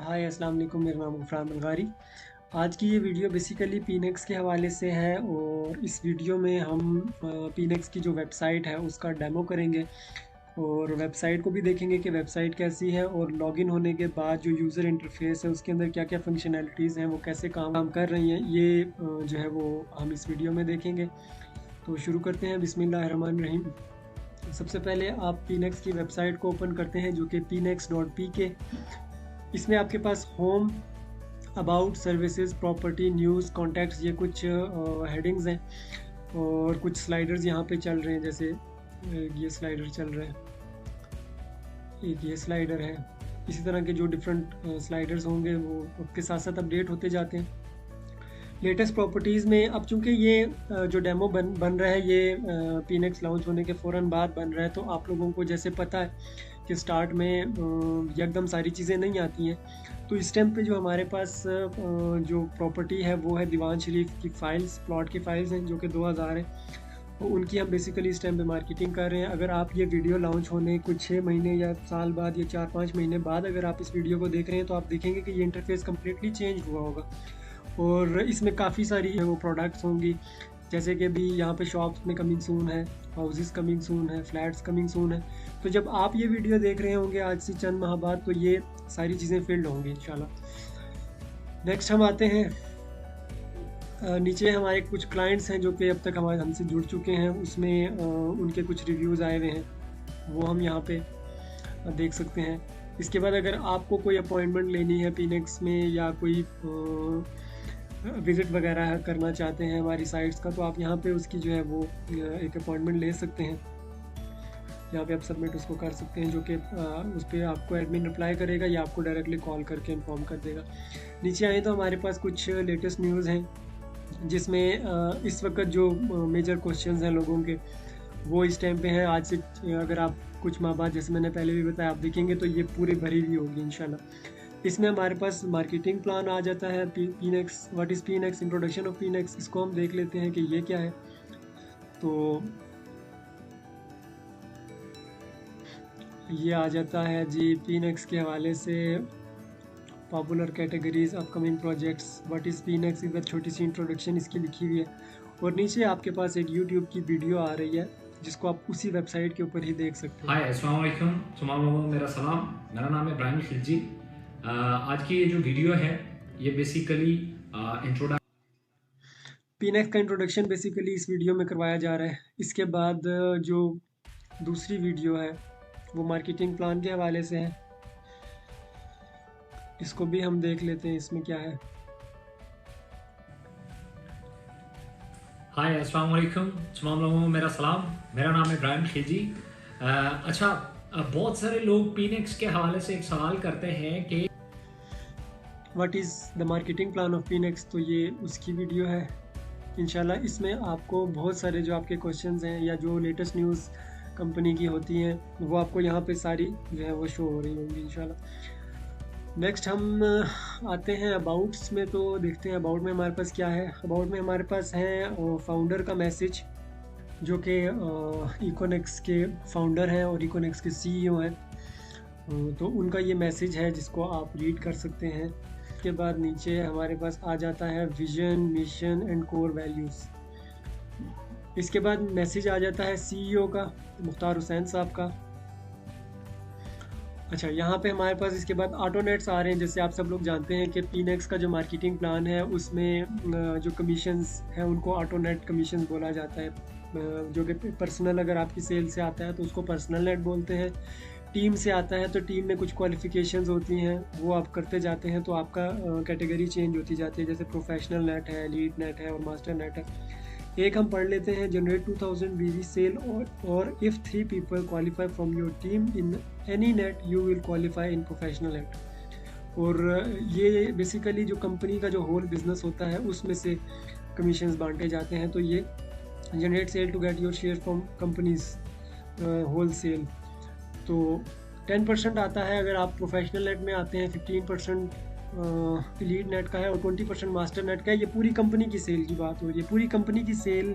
हाय अस्सलाम वालेकुम, मेरा नाम गुफरान बलगारी। आज की ये वीडियो बेसिकली पीनेक्स के हवाले से है और इस वीडियो में हम पीनेक्स की जो वेबसाइट है उसका डेमो करेंगे और वेबसाइट को भी देखेंगे कि वेबसाइट कैसी है और लॉगिन होने के बाद जो यूज़र इंटरफेस है उसके अंदर क्या क्या फंक्शनैलिटीज़ हैं, वो कैसे काम कर रही हैं, ये जो है वो हम इस वीडियो में देखेंगे। तो शुरू करते हैं, बिस्मिल्लाहिर्रहमानिर्रहीम। सबसे पहले आप पीनेक्स की वेबसाइट को ओपन करते हैं जो कि pnex.pk। इसमें आपके पास home, about, services, property, news, contacts, ये कुछ हेडिंग्स हैं और कुछ स्लाइडर्स यहाँ पे चल रहे हैं। जैसे ये स्लाइडर चल रहा है, एक ये स्लाइडर है। इसी तरह के जो डिफरेंट स्लाइडर्स होंगे वो उसके साथ साथ अपडेट होते जाते हैं। लेटेस्ट प्रॉपर्टीज़ में अब चूँकि ये जो डेमो बन रहा है ये पीनेक्स लॉन्च होने के फ़ौरन बाद बन रहा है, तो आप लोगों को जैसे पता है कि स्टार्ट में एकदम सारी चीज़ें नहीं आती हैं। तो इस टाइम पे जो हमारे पास जो प्रॉपर्टी है वो है दीवान शरीफ की फ़ाइल्स, प्लॉट की फ़ाइल्स हैं जो कि 2000 है। तो उनकी हम बेसिकली इस टाइम पे मार्केटिंग कर रहे हैं। अगर आप ये वीडियो लॉन्च होने कुछ 6 महीने या साल बाद या 4-5 महीने बाद अगर आप इस वीडियो को देख रहे हैं तो आप देखेंगे कि ये इंटरफेस कम्प्लीटली चेंज हुआ होगा और इसमें काफ़ी सारी वो प्रोडक्ट्स होंगी। जैसे कि अभी यहाँ पे शॉप्स में कमिंग सून है, हाउसेस कमिंग सून है, फ्लैट्स कमिंग सून है। तो जब आप ये वीडियो देख रहे होंगे आज से चंद माह बाद, तो ये सारी चीज़ें फील्ड होंगी इंशाल्लाह। नेक्स्ट हम आते हैं, नीचे हमारे कुछ क्लाइंट्स हैं जो कि अब तक हमारे हमसे जुड़ चुके हैं, उसमें उनके कुछ रिव्यूज़ आए हुए हैं, वो हम यहाँ पे देख सकते हैं। इसके बाद अगर आपको कोई अपॉइंटमेंट लेनी है पीनेक्स में या कोई विज़िट वगैरह करना चाहते हैं हमारी साइट्स का, तो आप यहाँ पे उसकी जो है वो एक अपॉइंटमेंट ले सकते हैं। यहाँ पे आप सबमिट उसको कर सकते हैं, जो कि उस पर आपको एडमिन रिप्लाई करेगा या आपको डायरेक्टली कॉल करके इन्फॉर्म कर देगा। नीचे आए तो हमारे पास कुछ लेटेस्ट न्यूज़ हैं जिसमें इस वक्त जो मेजर क्वेश्चंस हैं लोगों के वो इस टाइम पे हैं। आज से अगर आप कुछ माह बाद, जैसे मैंने पहले भी बताया, आप देखेंगे तो ये पूरी भरी हुई होगी इंशाल्लाह। इसमें हमारे पास मार्केटिंग प्लान आ जाता है, पीनेक्स, व्हाट इज़ पीनेक्स, इंट्रोडक्शन ऑफ पीनेक्स। इसको हम देख लेते हैं कि ये क्या है। तो ये आ जाता है जी पीनेक्स के हवाले से, popular categories, upcoming projects, what is Pnex, इधर छोटी सी इंट्रोडक्शन इसकी लिखी हुई है और नीचे आपके पास एक यूट्यूब की वीडियो आ रही है जिसको आप उसी वेबसाइट के ऊपर ही देख सकते हैं। हाय अस्सलाम वालेकुम, तमाम लोगों को मेरा सलाम। मेरा नाम है इब्राहिम खिलजी। आज की ये जो वीडियो है ये बेसिकली इंट्रोडक्शन पीनेक्स का इंट्रोडक्शन बेसिकली इस वीडियो में करवाया जा रहा है। इसके बाद जो दूसरी वीडियो है वो मार्केटिंग प्लान के हवाले से है, इसको भी हम देख लेते हैं इसमें क्या है। हाय अस्सलाम वालेकुम, तमाम लोगों को मेरा सलाम। मेरा नाम है इब्राहिम खिलजी। अच्छा, बहुत सारे लोग पीनेक्स के हवाले से एक सवाल करते हैं कि what is the marketing plan of Pnex, तो ये उसकी वीडियो है इंशाल्लाह। इसमें आपको बहुत सारे जो आपके क्वेश्चंस हैं या जो लेटेस्ट न्यूज़ कंपनी की होती हैं वो आपको यहाँ पे सारी जो है वो शो हो रही होंगी इंशाल्लाह। नेक्स्ट हम आते हैं अबाउट्स में, तो देखते हैं अबाउट में हमारे पास क्या है। अबाउट में हमारे पास है फाउंडर का मैसेज, जो कि इकोनेक्स के फाउंडर हैं और इकोनेक्स के सीईओ हैं, तो उनका ये मैसेज है जिसको आप रीड कर सकते हैं। इसके बाद नीचे हमारे पास आ जाता है vision, mission and core values. इसके बाद मैसेज आ जाता है सीईओ का, मुख्तार हुसैन साहब का। अच्छा, यहाँ पे हमारे पास इसके बाद ऑटोनेट्स आ रहे हैं। जैसे आप सब लोग जानते हैं कि पीनेक्स का जो मार्केटिंग प्लान है उसमें जो कमीशंस हैं उनको ऑटोनेट कमीशंस बोला जाता है। जो कि पर्सनल अगर आपकी सेल से आता है तो उसको पर्सनल नेट बोलते हैं। टीम से आता है तो टीम में कुछ क्वालिफिकेशंस होती हैं, वो आप करते जाते हैं तो आपका कैटेगरी चेंज होती जाती है। जैसे प्रोफेशनल नेट है, लीड नेट है और मास्टर नेट है। एक हम पढ़ लेते हैं, जनरेट 2000 वीवी सेल और if 3 people qualify from your team in any net you will qualify in professional net. और ये बेसिकली जो कंपनी का जो होल बिजनेस होता है उसमें से कमीशंस बांटे जाते हैं। तो ये generate sale to get your share from companies whole sale, तो 10% आता है अगर आप प्रोफेशनल नेट में आते हैं, 15% लीड नेट का है और 20% मास्टर नेट का है। ये पूरी कंपनी की सेल की बात हो रही है। पूरी कंपनी की सेल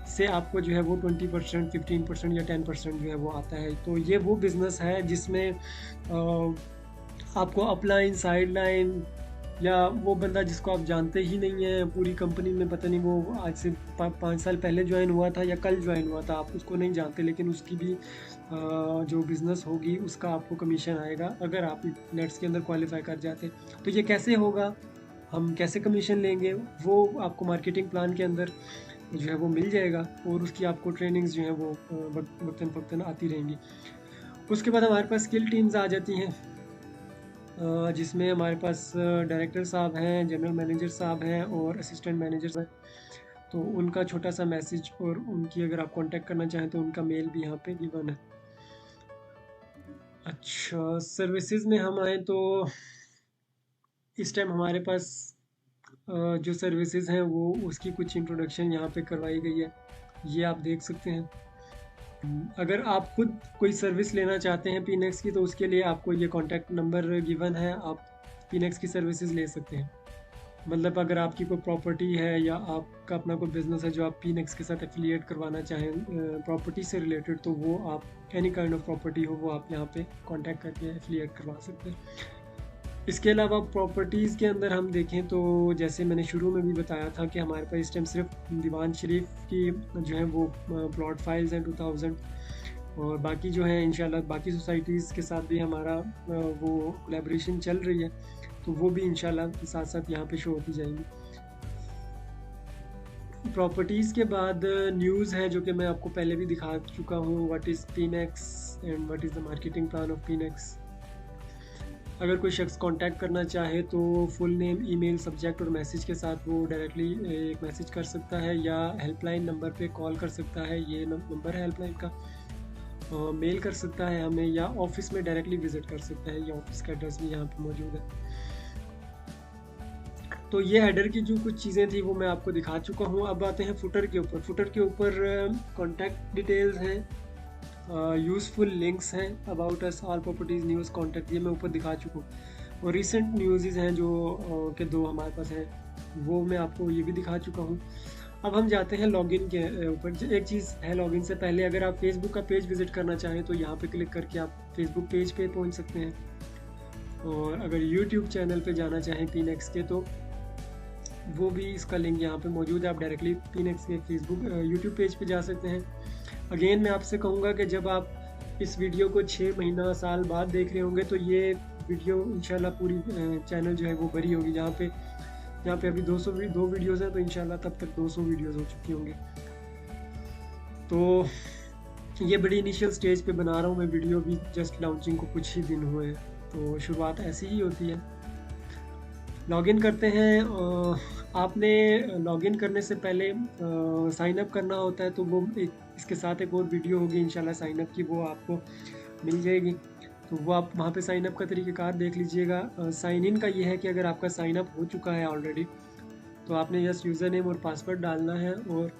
से आपको जो है वो 20%, 15% या 10% जो है वो आता है। तो ये वो बिज़नेस है जिसमें आपको अपलाइन, साइड लाइन, या वो बंदा जिसको आप जानते ही नहीं है पूरी कंपनी में, पता नहीं वो आज से 5 साल पहले ज्वाइन हुआ था या कल ज्वाइन हुआ था, आप उसको नहीं जानते, लेकिन उसकी भी जो बिज़नेस होगी उसका आपको कमीशन आएगा अगर आप नेट्स के अंदर क्वालिफाई कर जाते। तो ये कैसे होगा, हम कैसे कमीशन लेंगे, वो आपको मार्केटिंग प्लान के अंदर जो है वो मिल जाएगा, और उसकी आपको ट्रेनिंग्स जो है वो वक्तन फ़क्तन आती रहेंगी। उसके बाद हमारे पास स्किल टीम्स आ जाती हैं, जिसमें हमारे पास डायरेक्टर साहब हैं, जनरल मैनेजर साहब हैं और असिस्टेंट मैनेजर्स हैं। तो उनका छोटा सा मैसेज और उनकी अगर आप कांटेक्ट करना चाहें तो उनका मेल भी यहाँ पे गिवन है। अच्छा, सर्विसेज में हम आए तो इस टाइम हमारे पास जो सर्विसेज हैं वो उसकी कुछ इंट्रोडक्शन यहाँ पे करवाई गई है, ये आप देख सकते हैं। अगर आप खुद कोई सर्विस लेना चाहते हैं पीनेक्स की, तो उसके लिए आपको ये कॉन्टैक्ट नंबर गिवन है, आप पीनेक्स की सर्विसेज ले सकते हैं। मतलब अगर आपकी कोई प्रॉपर्टी है या आपका अपना कोई बिजनेस है जो आप पीनेक्स के साथ एफिलिएट करवाना चाहें प्रॉपर्टी से रिलेटेड, तो वो आप एनी काइंड ऑफ प्रॉपर्टी हो वो आप यहाँ पे कांटेक्ट करके एफिलिएट करवा सकते हैं। इसके अलावा प्रॉपर्टीज़ के अंदर हम देखें तो जैसे मैंने शुरू में भी बताया था कि हमारे पास इस टाइम सिर्फ दीवान शरीफ की जो है वो प्लॉट फाइल्स हैं 2000, और बाकी जो है इंशाल्लाह बाकी सोसाइटीज़ के साथ भी हमारा वो कोलैबोरेशन चल रही है, तो वो भी इंशाल्लाह साथ साथ यहाँ पे शो होती जाएंगी। प्रॉपर्टीज़ के बाद न्यूज़ है जो कि मैं आपको पहले भी दिखा चुका हूँ, what is Pnex and what is the marketing plan of Pnex. अगर कोई शख्स कांटेक्ट करना चाहे तो फुल नेम, ईमेल, सब्जेक्ट और मैसेज के साथ वो डायरेक्टली एक मैसेज कर सकता है या हेल्पलाइन नंबर पे कॉल कर सकता है, ये नंबर है हेल्पलाइन का, मेल कर सकता है हमें, या ऑफिस में डायरेक्टली विज़िट कर सकता है, ये ऑफिस का एड्रेस भी यहाँ पे मौजूद है। तो ये हेडर की जो कुछ चीज़ें थी वो मैं आपको दिखा चुका हूँ। अब आते हैं फुटर के ऊपर। फुटर के ऊपर कॉन्टैक्ट डिटेल्स हैं, यूज़फुल लिंक्स हैं, about us, all properties, news, contact, ये मैं ऊपर दिखा चुका हूँ। और रिसेंट न्यूज़ हैं जो के 2 हमारे पास हैं, वो मैं आपको ये भी दिखा चुका हूँ। अब हम जाते हैं लॉगिन के ऊपर। एक चीज़ है लॉगिन से पहले, अगर आप फेसबुक का पेज विज़िट करना चाहें तो यहाँ पे क्लिक करके आप फेसबुक पेज पे पहुँच सकते हैं, और अगर यूट्यूब चैनल पे जाना चाहें पीनेक्स के तो वो भी इसका लिंक यहाँ पे मौजूद है, आप डायरेक्टली पीनेक्स के फेसबुक यूट्यूब पेज पे जा सकते हैं। अगेन मैं आपसे कहूँगा कि जब आप इस वीडियो को 6 महीना साल बाद देख रहे होंगे तो ये वीडियो इंशाल्लाह पूरी चैनल जो है वो बड़ी होगी, जहाँ पे अभी 202 वीडियोज़ हैं, तो इंशाल्लाह तब तक 200 वीडियोज़ हो चुकी होंगी। तो ये बड़ी इनिशियल स्टेज पे बना रहा हूँ मैं वीडियो, भी जस्ट लॉन्चिंग को कुछ ही दिन हुए हैं, तो शुरुआत ऐसी ही होती है। लॉगिन करते हैं। आपने लॉगिन करने से पहले साइन अप करना होता है, तो वो इसके साथ एक और वीडियो होगी इंशाल्लाह साइन अप की, वो आपको मिल जाएगी, तो वो आप वहाँ पे साइन अप का तरीक़ाकार देख लीजिएगा। साइन इन का ये है कि अगर आपका साइन अप हो चुका है ऑलरेडी, तो आपने जस्ट यूज़र नेम और पासवर्ड डालना है और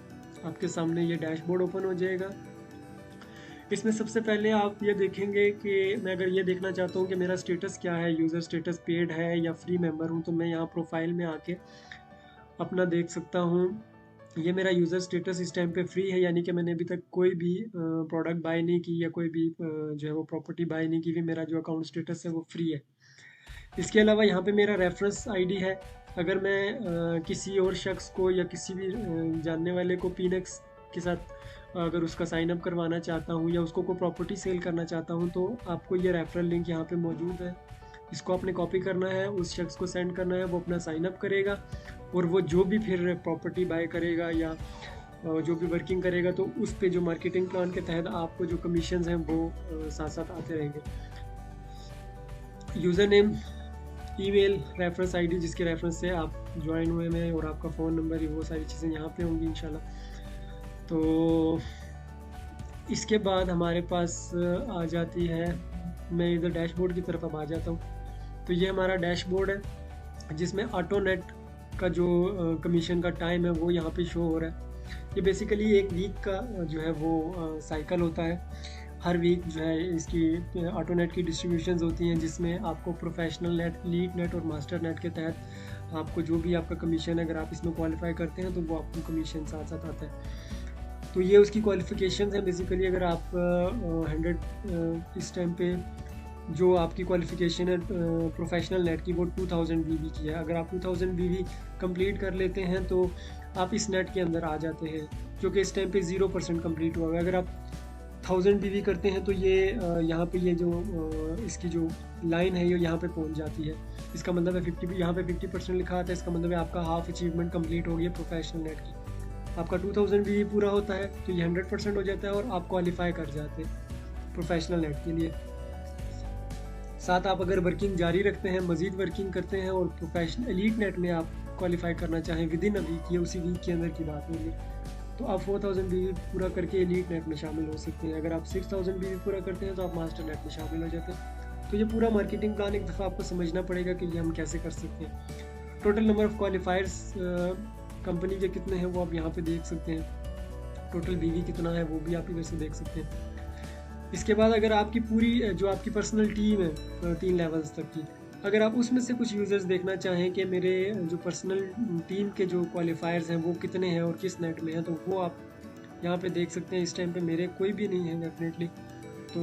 आपके सामने ये डैशबोर्ड ओपन हो जाएगा। इसमें सबसे पहले आप ये देखेंगे कि मैं अगर ये देखना चाहता हूँ कि मेरा स्टेटस क्या है, यूज़र स्टेटस पेड है या फ्री मेंबर हूँ, तो मैं यहाँ प्रोफाइल में आके अपना देख सकता हूँ। ये मेरा यूज़र स्टेटस इस टाइम पे फ्री है, यानी कि मैंने अभी तक कोई भी प्रोडक्ट बाय नहीं की या कोई भी जो है वो प्रॉपर्टी बाय नहीं की हुई, मेरा जो अकाउंट स्टेटस है वो फ्री है। इसके अलावा यहाँ पे मेरा रेफरेंस आईडी है। अगर मैं किसी और शख्स को या किसी भी जानने वाले को पीनेक्स के साथ अगर उसका साइन अप करवाना चाहता हूँ या उसको कोई प्रॉपर्टी सेल करना चाहता हूँ, तो आपको ये रेफरल लिंक यहाँ पे मौजूद है, इसको आपने कॉपी करना है, उस शख्स को सेंड करना है, वो अपना साइन अप करेगा, और वो जो भी फिर प्रॉपर्टी बाय करेगा या जो भी वर्किंग करेगा, तो उस पे जो मार्केटिंग प्लान के तहत आपको जो कमीशंस हैं वो साथ साथ आते रहेंगे। User name, email, reference ID जिसके रेफरेंस से आप ज्वाइन हुए हैं, और आपका फ़ोन नंबर, ये वो सारी चीज़ें यहाँ पे होंगी इंशाल्लाह। तो इसके बाद हमारे पास आ जाती है, मैं इधर डैशबोर्ड की तरफ अब आ जाता हूँ। तो ये हमारा डैशबोर्ड है जिसमें ऑटोनेट का जो कमीशन का टाइम है वो यहाँ पे शो हो रहा है। ये बेसिकली एक वीक का जो है वो साइकिल होता है। हर वीक जो है इसकी ऑटोनेट की डिस्ट्रीब्यूशंस होती हैं, जिसमें आपको प्रोफेशनल नेट, लीड नेट और मास्टर नेट के तहत आपको जो भी आपका कमीशन है, अगर आप इसमें क्वालिफाई करते हैं तो वो आपको कमीशन साथ साथ आता है। तो ये उसकी क्वालिफिकेशन है बेसिकली। अगर आप 100 इस टाइम पे जो आपकी क्वालिफ़िकेशन है प्रोफेशनल नेट की, वो 2000 बीबी की है। अगर आप 2000 बीबी कंप्लीट कर लेते हैं तो आप इस नेट के अंदर आ जाते हैं, जो कि इस टाइम पे 0% कंप्लीट हुआ है। अगर आप 1000 बीबी करते हैं तो ये यहाँ पे ये जो इसकी जो लाइन है ये यहाँ पे पहुँच जाती है। इसका मतलब है 50, यहाँ पे 50% लिखा आता है, इसका मतलब है आपका हाफ अचीवमेंट कंप्लीट हो गई है प्रोफेशनल नेट की। आपका 2000 बीबी पूरा होता है तो ये 100% हो जाता है और आप क्वालिफाई कर जाते हैं प्रोफेशनल नेट के लिए। साथ आप अगर वर्किंग जारी रखते हैं, मज़ीद वर्किंग करते हैं और प्रोफेशनल एलीट नेट में आप क्वालिफाई करना चाहें विद इन अ वीक, ये उसी वीक के अंदर की बात होगी, तो आप 4000 बीबी पूरा करके एलीट नेट में शामिल हो सकते हैं। अगर आप 6000 बीबी पूरा करते हैं तो आप मास्टर नेट में शामिल हो जाते हैं। तो ये पूरा मार्केटिंग प्लान एक दफ़ा आपको समझना पड़ेगा कि ये हम कैसे कर सकते हैं। टोटल नंबर ऑफ़ क्वालिफायर्स कंपनी के कितने हैं वो आप यहाँ पे देख सकते हैं। टोटल बीवी कितना है वो भी आप इधर से देख सकते हैं। इसके बाद अगर आपकी पूरी जो आपकी पर्सनल टीम है 3 लेवल्स तक की, अगर आप उसमें से कुछ यूज़र्स देखना चाहें कि मेरे जो पर्सनल टीम के जो क्वालिफायर्स हैं वो कितने हैं और किस नेट में हैं, तो वो आप यहाँ पे देख सकते हैं। इस टाइम पे मेरे कोई भी नहीं है डेफिनेटली, तो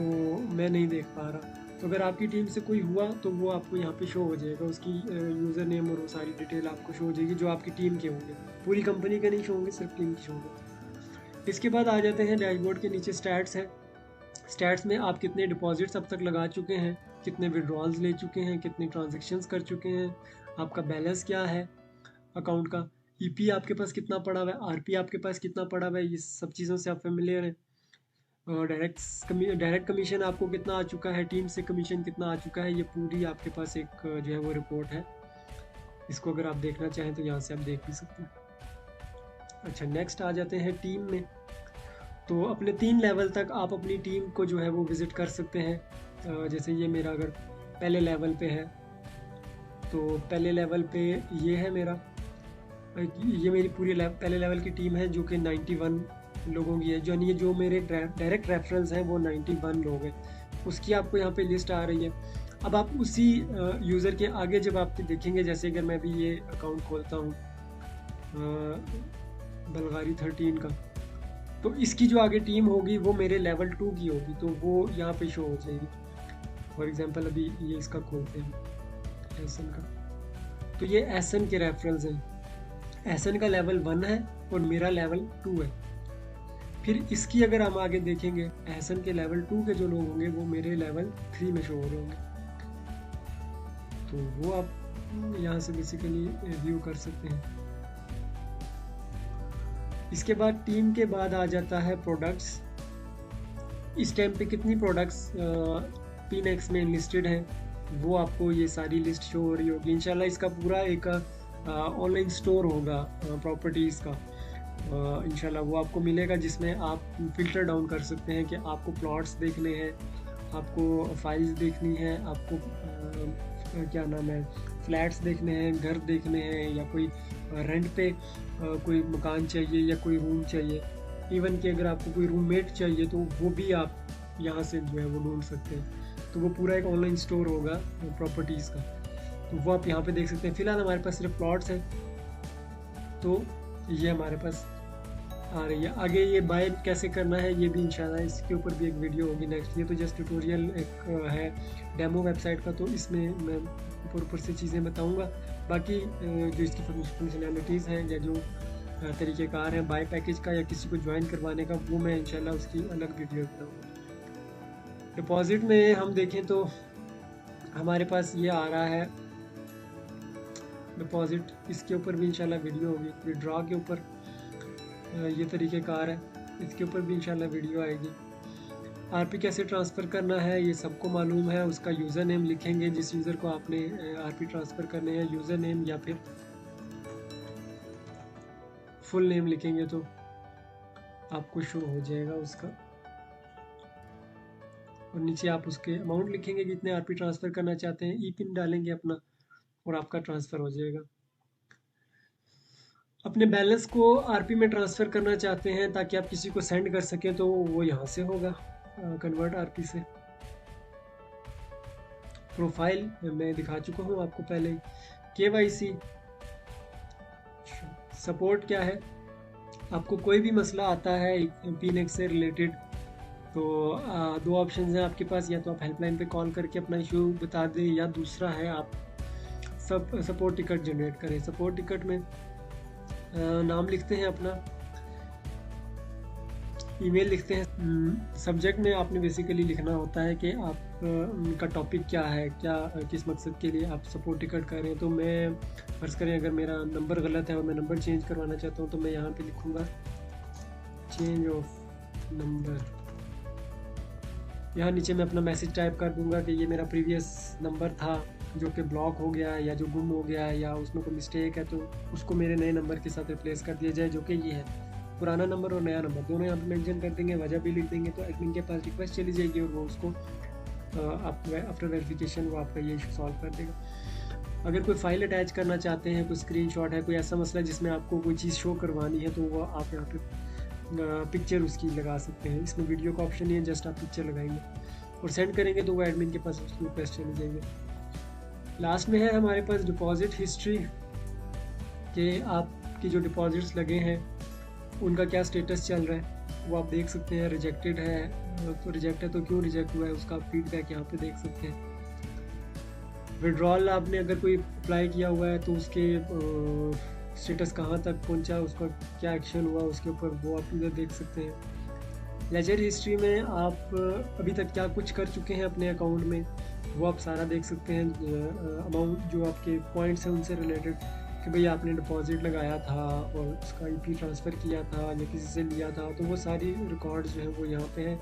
मैं नहीं देख पा रहा। तो अगर आपकी टीम से कोई हुआ तो वो आपको यहाँ पे शो हो जाएगा, उसकी यूज़र नेम और वो सारी डिटेल आपको शो हो जाएगी जो आपकी टीम के होंगे। पूरी कंपनी के नहीं शो होंगे, सिर्फ टीम के शो होंगे। इसके बाद आ जाते हैं डैशबोर्ड के नीचे स्टैट्स है। स्टैट्स में आप कितने डिपॉजिट्स अब तक लगा चुके हैं, कितने विड्रॉल्स ले चुके हैं, कितने ट्रांजेक्शन्स कर चुके हैं, आपका बैलेंस क्या है अकाउंट का, ईपी आपके पास कितना पड़ा हुआ है, आरपी आपके पास कितना पड़ा हुआ है, ये सब चीज़ों से आप फेमिलियर हैं। और डायरेक्ट कमीशन आपको कितना आ चुका है, टीम से कमीशन कितना आ चुका है, ये पूरी आपके पास एक जो है वो रिपोर्ट है। इसको अगर आप देखना चाहें तो यहाँ से आप देख भी सकते हैं। अच्छा, नेक्स्ट आ जाते हैं टीम में। तो अपने 3 लेवल तक आप अपनी टीम को जो है वो विज़िट कर सकते हैं। जैसे ये मेरा अगर पहले लेवल पे है तो पहले लेवल पे ये है मेरा, ये मेरी पूरी पहले लेवल की टीम है जो कि 91 लोगों की है। यानी जो मेरे डायरेक्ट रेफरेंस हैं वो 91 लोग हैं, उसकी आपको यहाँ पे लिस्ट आ रही है। अब आप उसी यूज़र के आगे जब आप देखेंगे, जैसे अगर मैं भी ये अकाउंट खोलता हूँ बलगारी 13 का, तो इसकी जो आगे टीम होगी वो मेरे लेवल 2 की होगी, तो वो यहाँ पे शो हो जाएगी। फॉर एग्जांपल अभी ये इसका खोलते हैं एसन का, तो ये एसन के रेफरेंस हैं। एसन का लेवल 1 है और मेरा लेवल 2 है। फिर इसकी अगर हम आगे देखेंगे, एसन के लेवल 2 के जो लोग होंगे वो मेरे लेवल 3 में शो हो रहे होंगे, तो वो आप यहाँ से बेसिकली व्यू कर सकते हैं। इसके बाद टीम के बाद आ जाता है प्रोडक्ट्स। इस टाइम पे कितनी प्रोडक्ट्स पीनेक्स में लिस्टेड हैं वो आपको ये सारी लिस्ट शो हो रही होगी। इंशाल्लाह इसका पूरा एक ऑनलाइन स्टोर होगा प्रॉपर्टीज़ का, इंशाल्लाह वो आपको मिलेगा, जिसमें आप फ़िल्टर डाउन कर सकते हैं कि आपको प्लॉट्स देखने हैं, आपको फाइल्स देखनी है, आपको क्या नाम है फ्लैट्स देखने हैं, घर देखने हैं, या कोई रेंट पे कोई मकान चाहिए या कोई रूम चाहिए। इवन कि अगर आपको कोई रूममेट चाहिए तो वो भी आप यहाँ से जो है वो ढूंढ सकते हैं। तो वो पूरा एक ऑनलाइन स्टोर होगा प्रॉपर्टीज़ का, तो वो आप यहाँ पे देख सकते हैं। फ़िलहाल हमारे पास सिर्फ प्लॉट्स हैं, तो ये हमारे पास आ रही है। आगे ये बाय कैसे करना है ये भी इंशाल्लाह इसके ऊपर भी एक वीडियो होगी नेक्स्ट। ये तो जस्ट ट्यूटोरियल एक है डेमो वेबसाइट का, तो इसमें मैं ऊपर से चीज़ें बताऊंगा। बाकी जो इसकी फंक्शनैलिटीज़ हैं या जो तरीक़ेकार हैं बाय पैकेज का या किसी को ज्वाइन करवाने का, वो मैं इंशाल्लाह उसकी अलग वीडियो बताऊँगा। डिपॉज़िट में हम देखें तो हमारे पास ये आ रहा है डिपॉज़िट, इसके ऊपर भी इंशाल्लाह वीडियो होगी। विड्रॉ के ऊपर ये तरीक़ेकार है, इसके ऊपर भी इंशाल्लाह वीडियो आएगी। आरपी कैसे ट्रांसफ़र करना है ये सबको मालूम है। उसका यूज़र नेम लिखेंगे जिस यूज़र को आपने आरपी ट्रांसफ़र करने हैं, यूज़र नेम या फिर फुल नेम लिखेंगे तो आपको शो हो जाएगा उसका, और नीचे आप उसके अमाउंट लिखेंगे कितने आरपी ट्रांसफ़र करना चाहते हैं, ई पिन डालेंगे अपना और आपका ट्रांसफ़र हो जाएगा। अपने बैलेंस को आरपी में ट्रांसफ़र करना चाहते हैं ताकि आप किसी को सेंड कर सकें, तो वो यहाँ से होगा कन्वर्ट आरपी से। प्रोफाइल मैं दिखा चुका हूँ आपको पहले। केवाईसी सपोर्ट क्या है, आपको कोई भी मसला आता है पीनेक्स से रिलेटेड तो दो ऑप्शन हैं आपके पास, या तो आप हेल्पलाइन पे कॉल करके अपना इशू बता दें, या दूसरा है आप सपोर्ट टिकट जनरेट करें। सपोर्ट टिकट में नाम लिखते हैं अपना, ईमेल लिखते हैं, सब्जेक्ट में आपने बेसिकली लिखना होता है कि आप उनका टॉपिक क्या है, क्या किस मकसद के लिए आप सपोर्ट टिकट कर रहे हैं। तो मैं फ़र्ज़ करें अगर मेरा नंबर गलत है और मैं नंबर चेंज करवाना चाहता हूँ, तो मैं यहाँ पे लिखूँगा चेंज ऑफ नंबर। यहाँ नीचे मैं अपना मैसेज टाइप कर दूँगा कि ये मेरा प्रीवियस नंबर था जो कि ब्लॉक हो गया है या जो गुम हो गया है या उसमें कोई मिस्टेक है, तो उसको मेरे नए नंबर के साथ रिप्लेस कर दिया जाए, जो कि ये है। पुराना नंबर और नया नंबर दोनों यहाँ पे मेंशन कर देंगे, वजह भी लिख देंगे, तो एडमिन के पास रिक्वेस्ट चली जाएगी और वो उसको आफ्टर वेरिफिकेशन वो आपका ये इशू सॉल्व कर देगा। अगर कोई फाइल अटैच करना चाहते हैं, कोई स्क्रीनशॉट है, कोई ऐसा मसला जिसमें आपको कोई चीज़ शो करवानी है, तो वो आप यहाँ पे पिक्चर उसकी लगा सकते हैं। इसमें वीडियो का ऑप्शन नहीं है, जस्ट आप पिक्चर लगाएंगे और सेंड करेंगे तो वो एडमिन के पास उसकी रिक्वेस्ट चली जाएगी। लास्ट में है हमारे पास डिपॉजिट हिस्ट्री, कि आपकी जो डिपॉजिट्स लगे हैं उनका क्या स्टेटस चल रहा है, वो आप देख सकते हैं। रिजेक्टेड है तो रिजेक्ट है तो क्यों रिजेक्ट हुआ है, उसका फीडबैक यहाँ पे देख सकते हैं। विड्रॉल आपने अगर कोई अप्लाई किया हुआ है तो उसके स्टेटस कहाँ तक पहुँचा, उसका क्या एक्शन हुआ उसके ऊपर, वो आप इधर देख सकते हैं। लेजर हिस्ट्री में आप अभी तक क्या कुछ कर चुके हैं अपने अकाउंट में, वो आप सारा देख सकते हैं। अमाउंट जो आपके पॉइंट्स हैं उनसे रिलेटेड, कि भाई आपने डिपॉजिट लगाया था और उसका ईपी ट्रांसफ़र किया था या किसी से लिया था, तो वो सारी रिकॉर्ड्स जो हैं वो यहाँ पे हैं।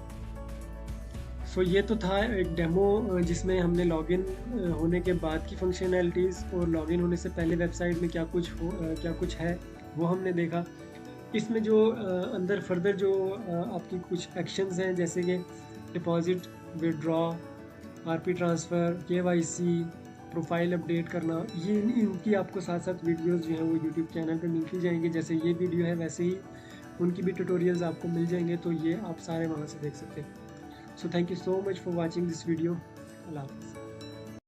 सो ये तो था एक डेमो जिसमें हमने लॉगिन होने के बाद की फंक्शनैलिटीज़ और लॉगिन होने से पहले वेबसाइट में क्या कुछ है वो हमने देखा। इसमें जो अंदर फर्दर जो आपकी कुछ एक्शंस हैं, जैसे कि deposit, withdraw, RP transfer, KYC, profile update करना, ये इनकी आपको साथ साथ वीडियोस जो हैं वो यूट्यूब चैनल पे मिलती जाएंगे। जैसे ये वीडियो है वैसे ही उनकी भी ट्यूटोरियल्स आपको मिल जाएंगे, तो ये आप सारे वहाँ से देख सकते हैं। So thank you so much for watching this video. Allah हाफ़िज़।